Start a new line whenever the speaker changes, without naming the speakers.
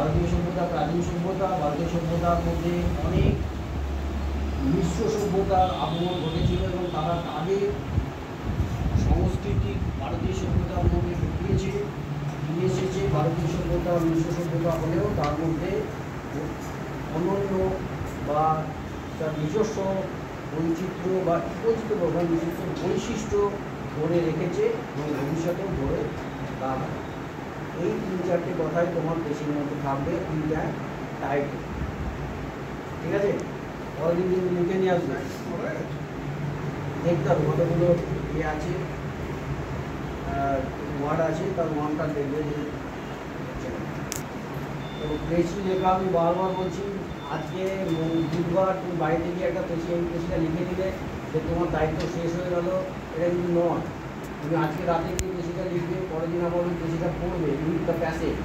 ভারতীয় সভ্যতা প্রাচীন সভ্যতা, ভারতীয় সভ্যতার মধ্যে অনেক মিশ্র সভ্যতার আগমন ঘটেছিল এবং তারা তাদের সংস্কৃতি ভারতীয় সভ্যতার মধ্যে ঢুকিয়েছে, নিয়ে এসেছে। ভারতীয় সভ্যতা মিশ্র সভ্যতা হলেও তার মধ্যে অনন্য বা তার নিজস্ব বৈচিত্র্য বা উপযুক্ত বা নিজস্ব বৈশিষ্ট্য ধরে রেখেছে এবং ভবিষ্যতেও ধরে রাখবে। এই 3-4টে কথাই তোমার পেশির মধ্যে থাকবে, 3টা টাইটেল। ঠিক আছে, পরের দিন লিখে নিয়ে আসবে, দেখতে হবে কতগুলো ইয়ে আছে, ওয়ার্ড আছে, তার ওয়ানটা দেখবে যে। তো পেশি লেখা আমি বারবার বলছি, আজকে বুধবার তুমি বাড়িতে গিয়ে একটা পেশিটা লিখে দিলে যে তোমার দায়িত্ব শেষ হয়ে গেল, এটা কিন্তু নয়। তুমি আজকে রাতে গিয়ে পেশিটা লিখবে, পরের দিন আবার ওই পেশিটা পড়বে, রিড দ্য প্যাসেজ।